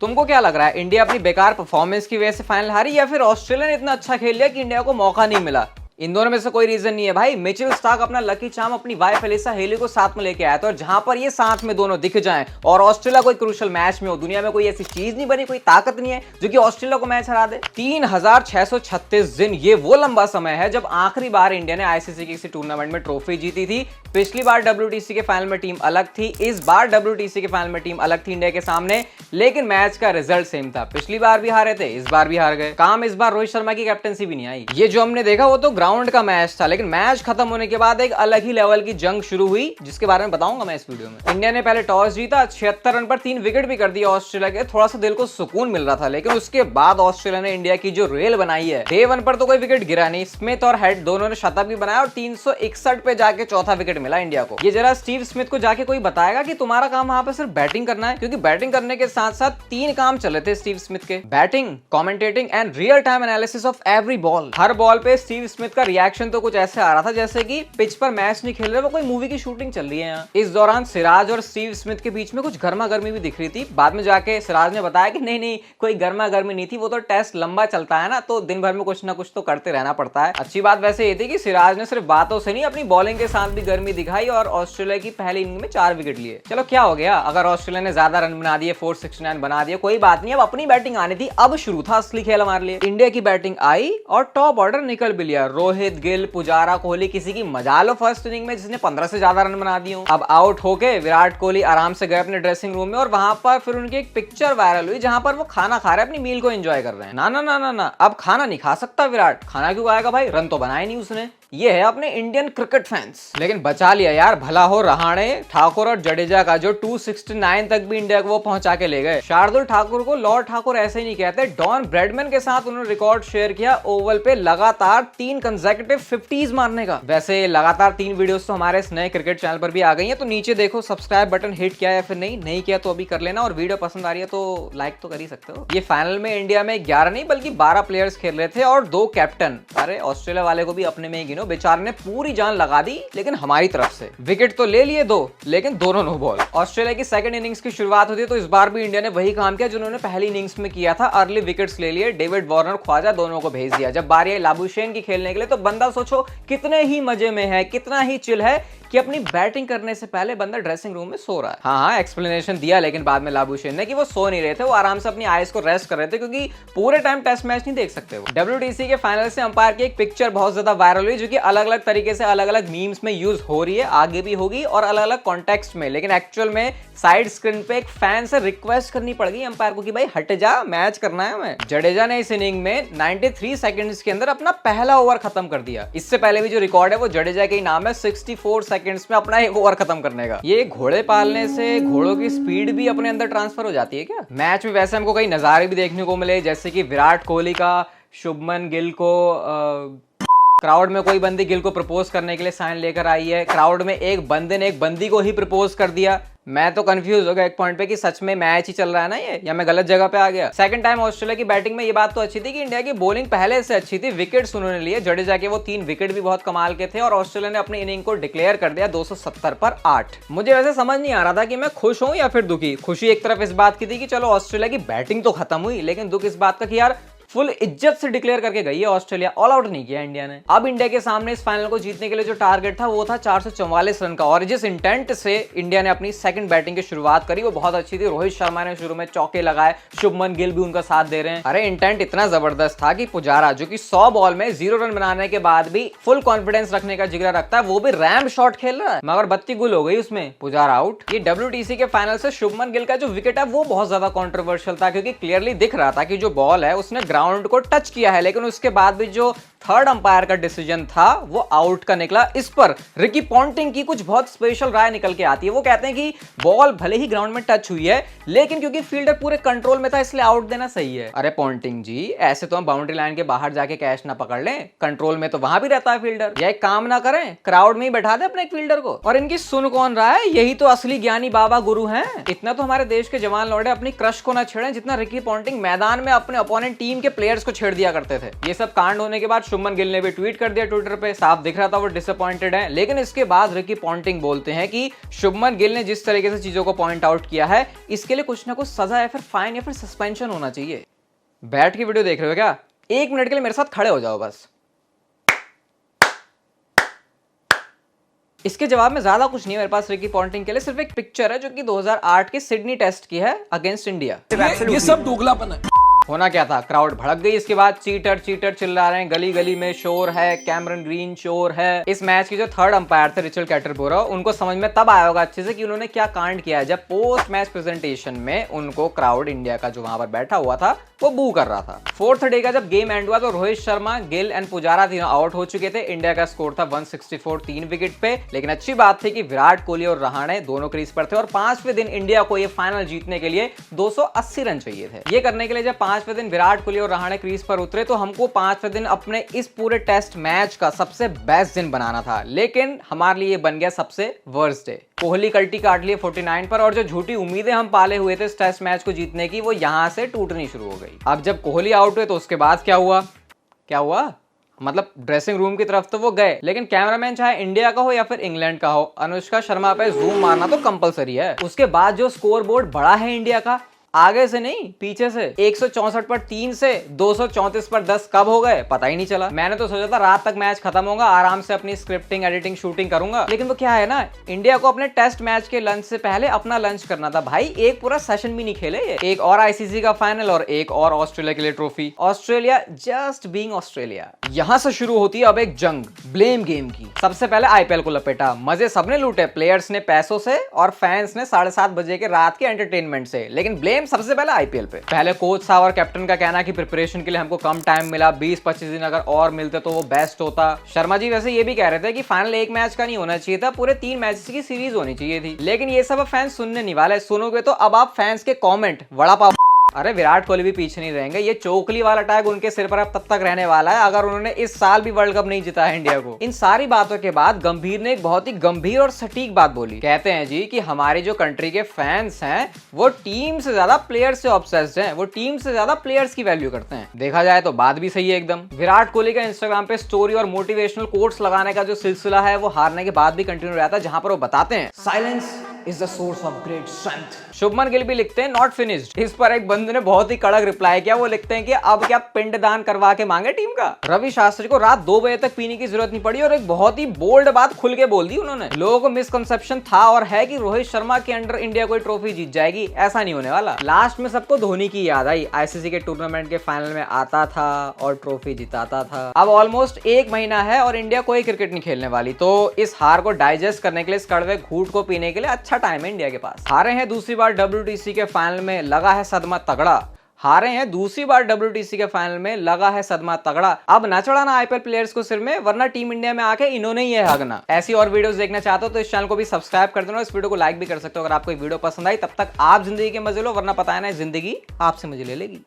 तुमको क्या लग रहा है, इंडिया अपनी बेकार परफॉर्मेंस की वजह से फाइनल हारी या फिर ऑस्ट्रेलिया ने इतना अच्छा खेल लिया कि इंडिया को मौका नहीं मिला? इन दोनों में से कोई रीजन नहीं है भाई। मिचेल स्टार्क अपना लकी चार्म अपनी वाइफ एलिसा हेली को साथ में लेके आया था, और जहां पर ये साथ में दोनों दिख जाएं और ऑस्ट्रेलिया कोई क्रूशियल मैच में हो, दुनिया में कोई ऐसी चीज नहीं बनी, कोई ताकत नहीं है जो कि ऑस्ट्रेलिया को मैच हरा दे। 3636 दिन, ये वो लंबा समय है जब आखिरी बार इंडिया ने आईसीसी के किसी टूर्नामेंट में ट्रॉफी जीती थी। पिछली बार WTC के फाइनल में टीम अलग थी, इस बार WTC के फाइनल में टीम अलग थी इंडिया के सामने, लेकिन मैच का रिजल्ट सेम था। पिछली बार भी हारे थे, इस बार भी हार गए। काम इस बार रोहित शर्मा की कैप्टनसी भी नहीं आई। ये जो हमने देखा वो तो ग्राउंड का मैच था, लेकिन मैच खत्म होने के बाद एक अलग ही लेवल की जंग शुरू हुई, जिसके बारे में बताऊंगा मैं इस वीडियो में। इंडिया ने पहले टॉस जीता, 76 रन पर 3 विकेट भी कर दिया ऑस्ट्रेलिया के। थोड़ा सा दिल को सुकून मिल रहा था, लेकिन उसके बाद ऑस्ट्रेलिया ने इंडिया की जो रेल बनाई है, डे 1 पर तो कोई विकेट गिरा नहीं। स्मिथ और हेड दोनों ने शतक भी बनाया और 361 पे जाके चौथा विकेट मिला इंडिया को। ये जरा स्टीव स्मिथ को जाके कोई बताएगा कि तुम्हारा काम वहां पे सिर्फ बैटिंग करना है, क्योंकि बैटिंग करने के साथ साथ 3 काम चले थे स्टीव स्मिथ के: batting, commentating and real time analysis of every ball. हर बॉल पे स्टीव स्मिथ का रिएक्शन तो कुछ ऐसे आ रहा था जैसे कि पिच पर मैच नहीं खेल रहे, वो कोई मूवी की शूटिंग चल रही है यहाँ। इस दौरान सिराज और स्टीव स्मिथ के बीच में कुछ गर्मा गर्मी भी दिख रही थी। बाद में जाके सिराज ने बताया कि नहीं कोई गर्मा गर्मी नहीं थी, वो तो टेस्ट लंबा चलता है ना, तो दिन भर में कुछ ना कुछ तो करते रहना पड़ता है। अच्छी बात वैसे ये थी कि सिराज ने सिर्फ बातों से नहीं, अपनी बॉलिंग के साथ भी गर्मी दिखाई और ऑस्ट्रेलिया की पहली इनिंग में 4 विकेट लिए। चलो क्या हो गया, अगर ऑस्ट्रेलिया ने ज्यादा रन बना दिए, 469 बना दिए, कोई बात नहीं। अब अपनी बैटिंग आनी थी, अब शुरू था असली खेल हमारे लिए। इंडिया की बैटिंग आई और टॉप ऑर्डर निकल भी लिया। रोहित, गिल, पुजारा, कोहली, किसी की मजा लो फर्स्ट इनिंग में जिसने 15 से ज्यादा रन बना दिए। अब आउट होके विराट कोहली आराम से गए अपने ड्रेसिंग रूम में, और वहां पर फिर उनकी एक पिक्चर वायरल हुई जहां पर वो खाना खा रहे हैं, अपनी मील को एंजॉय कर रहे हैं। ना ना ना ना ना, अब खाना नहीं खा सकता विराट। खाना क्यों खाएगा भाई, रन तो बनाए नहीं उसने। ये है अपने इंडियन क्रिकेट फैंस। लेकिन बचा लिया यार, भला हो रहाणे, ठाकुर और जडेजा का, जो 269 तक भी इंडिया को वो पहुंचा के ले गए। शार्दुल ठाकुर को लॉर्ड ठाकुर ऐसे ही नहीं कहते, डॉन ब्रैडमैन के साथ उन्होंने रिकॉर्ड शेयर किया ओवल पे लगातार 3 कंसेक्यूटिव 50s मारने का। वैसे लगातार 3 वीडियोस तो हमारे इस नए क्रिकेट चैनल पर भी आ गई हैं, तो नीचे देखो सब्सक्राइब बटन हिट किया या फिर नहीं किया तो अभी कर लेना, और वीडियो पसंद आ रही है तो लाइक तो कर ही सकते हो। ये फाइनल में इंडिया में 11 नहीं बल्कि 12 प्लेयर्स खेल रहे थे और 2 कैप्टन। अरे ऑस्ट्रेलिया वाले को भी अपने में ही गिनो, बेचारे ने पूरी जान लगा दी, लेकिन हमारी तरफ से विकेट तो ले लिए 2, लेकिन दोनों नो बॉल। ऑस्ट्रेलिया की सेकंड इनिंग्स की शुरुआत होती है, तो इस बार भी इंडिया ने वही काम किया जिन्होंने पहली इनिंग्स में किया था, अर्ली विकेट्स ले लिए। डेविड वार्नर, ख्वाजा दोनों को भेज दिया। जब बारी आई लाबुशेन की खेलने के लिए, तो बंदा सोचो कितने ही मजे में है, कितना ही चिल है कि अपनी बैटिंग करने से पहले बंदा ड्रेसिंग रूम में सो रहा है। हाँ, एक्सप्लेनेशन दिया लेकिन बाद में लाबुशेन ने कि वो सो नहीं रहे थे, वो आराम से अपनी आईज को रेस्ट कर रहे थे, क्योंकि पूरे टाइम टेस्ट मैच नहीं देख सकते वो। WTC के फाइनल से अंपायर की एक पिक्चर बहुत ज्यादा वायरल हुई, जो कि अलग अलग तरीके से अलग अलग मीम्स में यूज हो रही है, आगे भी होगी और अलग अलग कॉन्टेक्स्ट में। लेकिन एक्चुअल में साइड स्क्रीन पे एक फैन से रिक्वेस्ट करनी पड़ गई अंपायर को कि भाई हट जा, मैच करना है हमें। जडेजा ने इस इनिंग में 93 सेकंड्स के अंदर अपना पहला ओवर खत्म कर दिया। इससे पहले भी जो रिकॉर्ड है वो जडेजा के ही नाम है, 64 सेकंड्स में अपना एक ओवर खत्म करने का। ये घोड़े पालने से घोड़ों की स्पीड भी अपने अंदर ट्रांसफर हो जाती है क्या? मैच में वैसे हमको कई नजारे भी देखने को मिले, जैसे कि विराट कोहली का शुभमन गिल को क्राउड में कोई बंदी गिल को प्रपोज करने के लिए साइन लेकर आई है। क्राउड में एक बंदे ने एक बंदी को ही प्रपोज कर दिया। मैं तो कंफ्यूज हो गया एक पॉइंट पे कि सच में मैच ही चल रहा है ना ये, या मैं गलत जगह पे आ गया। सेकंड टाइम ऑस्ट्रेलिया की बैटिंग में ये बात तो अच्छी थी कि इंडिया की बॉलिंग पहले से अच्छी थी। विकेट्स उन्होंने लिए, जडेजा के वो 3 विकेट भी बहुत कमाल के थे, और ऑस्ट्रेलिया ने अपनी इनिंग को डिक्लेयर कर दिया 270 पर 8। मुझे वैसे समझ नहीं आ रहा था कि मैं खुश हूं या फिर दुखी। खुशी एक तरफ इस बात की थी कि चलो ऑस्ट्रेलिया की बैटिंग तो खत्म हुई, लेकिन दुख इस बात का कि यार फुल इज्जत से डिक्लेयर करके गई है ऑस्ट्रेलिया, ऑल आउट नहीं किया इंडिया ने। अब इंडिया के सामने इस फाइनल को जीतने के लिए जो टारगेट था वो था 444 रन का, और जिस इंटेंट से इंडिया ने अपनी सेकंड बैटिंग की शुरुआत करी वो बहुत अच्छी थी। रोहित शर्मा ने शुरू में चौके लगाए, शुभमन गिल भी उनका साथ दे रहे हैं। अरे इंटेंट इतना जबरदस्त था कि पुजारा, जो कि 100 बॉल में 0 रन बनाने के बाद भी फुल कॉन्फिडेंस रखने का जिगरा रखता है, वो भी रैम शॉट खेल रहा है, मगर 32 गुल हो गई उसमें, पुजारा आउट। ये WTC के फाइनल से शुभमन गिल का जो विकेट है वो बहुत ज्यादा कॉन्ट्रोवर्शियल था, क्योंकि क्लियरली दिख रहा था कि जो बॉल है उसने ग्राउंड को टच किया है, लेकिन उसके बाद भी जो थर्ड अंपायर का डिसीजन था वो आउट का निकला। इस पर रिकी पॉन्टिंग की कुछ बहुत स्पेशल राय निकल के आती है। वो कहते हैं कि बॉल भले ही ग्राउंड में टच हुई है, लेकिन क्योंकि फील्डर पूरे कंट्रोल में था इसलिए आउट देना सही है। अरे पॉन्टिंग जी, ऐसे तो हम बाउंड्री लाइन के बाहर जाके कैच ना पकड़ लें, कंट्रोल में तो वहां भी रहता है फील्डर। या एक काम ना करें, क्राउड में ही बैठा दे अपने एक फील्डर को। और इनकी सुन कौन रहा है, यही तो असली ज्ञानी बाबा गुरु हैं। इतना तो हमारे देश के जवान लौटे अपनी क्रश को ना छेड़ें जितना रिकी पॉन्टिंग मैदान में अपने अपोनेंट टीम के प्लेयर्स को छेड़ दिया करते थे। ये सब कांड होने के बाद शुभमन गिल ने भी ट्वीट कर दिया ट्विटर पे, साफ दिख रहा था वो डिसअपॉइंटेड है। लेकिन इसके बाद रिकी पॉन्टिंग बोलते हैं कि शुभमन गिल ने जिस तरीके से चीजों को पॉइंट आउट किया है, इसके लिए कुछ ना कुछ सजा या फिर फाइन या फिर सस्पेंशन होना चाहिए। बैठ की वीडियो देख रहे हो क्या? 1 मिनट के लिए मेरे साथ खड़े हो जाओ बस। इसके जवाब में ज्यादा कुछ नहीं है मेरे पास रिकी पॉन्टिंग के लिए, सिर्फ एक पिक्चर है जो कि 2008 के सिडनी टेस्ट की है अगेंस्ट इंडिया। ये सब दोगलापन है। होना क्या था, क्राउड भड़क गई। इसके बाद चीटर चीटर चिल्ला रहे हैं, गली गली में शोर है, कैमरन ग्रीन शोर है। इस मैच के जो थर्ड अंपायर थे रिचर्ड कैटरबोरो, उनको समझ में तब आया होगा अच्छे से कि उन्होंने क्या कांड किया है, जब पोस्ट मैच प्रेजेंटेशन में उनको क्राउड इंडिया का जो वहां पर बैठा हुआ था वो बू कर रहा था। फोर्थ डे का जब गेम एंड हुआ तो रोहित शर्मा, गिल एंड पुजारा तीनों आउट हो चुके थे। इंडिया का स्कोर था 164 3 विकेट पे। लेकिन अच्छी बात थी कि विराट कोहली और रहाणे दोनों क्रीज पर थे और 5वें दिन इंडिया को ये फाइनल जीतने के लिए 280 रन चाहिए थे। ये करने के लिए जब 5वें दिन विराट कोहली और रहाणे क्रीज पर उतरे तो हमको 5वें दिन अपने इस पूरे टेस्ट मैच का सबसे बेस्ट दिन बनाना था, लेकिन हमारे लिए बन गया सबसे वर्स्ट डे। कोहली कल्टी काट लिए 49 पर और जो झूठी उम्मीदें हम पाले हुए थे इस टेस्ट मैच को जीतने की, वो यहां से टूटनी शुरू हो गई। अब जब कोहली आउट हुए तो उसके बाद क्या हुआ? मतलब ड्रेसिंग रूम की तरफ तो वो गए, लेकिन कैमरामैन चाहे इंडिया का हो या फिर इंग्लैंड का हो, अनुष्का शर्मा पे जूम मारना तो कंपलसरी है। उसके बाद जो स्कोर बोर्ड बढ़ा है इंडिया का, आगे से नहीं पीछे से, 164 पर 3 से 234 पर 10 कब हो गए पता ही नहीं चला। मैंने तो सोचा था रात तक मैच खत्म होगा, आराम से अपनी स्क्रिप्टिंग एडिटिंग शूटिंग करूंगा, लेकिन वो क्या है ना, इंडिया को अपने टेस्ट मैच के लंच से पहले अपना लंच करना था। भाई एक पूरा सेशन भी नहीं खेले ये। एक और आईसीसी का फाइनल और एक और ऑस्ट्रेलिया के लिए trophy. Australia just being Australia. यहां से शुरू होती है अब एक जंग ब्लेम गेम की। सबसे पहले आईपीएल को लपेटा, मजे सबने लूटे, प्लेयर्स ने पैसों से और फैंस ने 7:30 बजे के रात के एंटरटेनमेंट से, लेकिन ब्लेम सबसे पहले आईपीएल पे। पहले कोच साहब और कैप्टन का कहना कि प्रिपरेशन के लिए हमको कम टाइम मिला, 20-25 दिन अगर और मिलते तो वो बेस्ट होता। शर्मा जी वैसे ये भी कह रहे थे कि फाइनल एक मैच का नहीं होना चाहिए था, पूरे 3 मैचेस की सीरीज होनी चाहिए थी। लेकिन ये सब फैंस सुनने नहीं वाले, सुनोगे तो अब आप फैंस के कॉमेंट वड़ा पाव। अरे विराट कोहली भी पीछे नहीं रहेंगे, ये चोकली वाला टैग उनके सिर पर अब तब तक रहने वाला है अगर उन्होंने इस साल भी वर्ल्ड कप नहीं जीता है इंडिया को। इन सारी बातों के बाद गंभीर ने एक बहुत ही गंभीर और सटीक बात बोली। कहते हैं जी कि हमारी जो कंट्री के फैंस हैं वो टीम से ज्यादा प्लेयर्स से ऑब्सेस्ड हैं, वो टीम से ज्यादा प्लेयर्स की वैल्यू करते हैं। देखा जाए तो बात भी सही है एकदम। विराट कोहली का इंस्टाग्राम पे स्टोरी और मोटिवेशनल कोट्स लगाने का जो सिलसिला है वो हारने के बाद भी कंटिन्यू रहता है, जहां पर वो बताते हैं silence is the source of great strength. Shubman Gill भी लिखते हैं नॉट फिनिश्ड। इस पर एक बंदे ने बहुत ही कड़क रिप्लाई किया, वो लिखते हैं कि अब क्या पिंडदान करवा के मांगे टीम का। रवि शास्त्री को रात 2 बजे तक पीने की जरूरत नहीं पड़ी और एक बहुत ही बोल्ड बात खुल के बोल दी उन्होंने। लोगों को मिसकंसेप्शन था और है कि रोहित शर्मा के अंडर इंडिया कोई ट्रॉफी जीत जाएगी, ऐसा नहीं होने वाला। लास्ट में सबको धोनी की याद आई, आईसीसी के टूर्नामेंट के फाइनल में आता था और ट्रॉफी जिताता था। अब ऑलमोस्ट 1 महीना है और इंडिया कोई क्रिकेट नहीं खेलने वाली, तो इस हार को डाइजेस्ट करने के लिए, इस कड़वे घूट को पीने के लिए अच्छा टाइम है इंडिया के पास। हारे हैं दूसरी बार WTC के फाइनल में, लगा है सदमा तगड़ा। हारे हैं दूसरी बार WTC के फाइनल में, लगा है सदमा तगड़ा। अब ना चढ़ाना आईपीएल प्लेयर्स को सिर में, वरना टीम इंडिया में आके इन्होंने ही है हगना। ऐसी और वीडियोस देखना चाहते हो तो इस चैनल को भी सब्सक्राइब कर देना, इस वीडियो को लाइक भी कर सकते हो अगर आपको वीडियो पसंद आई। तब तक आप जिंदगी के मजे लो, वरना पता है ना जिंदगी आपसे मजे ले लेगी।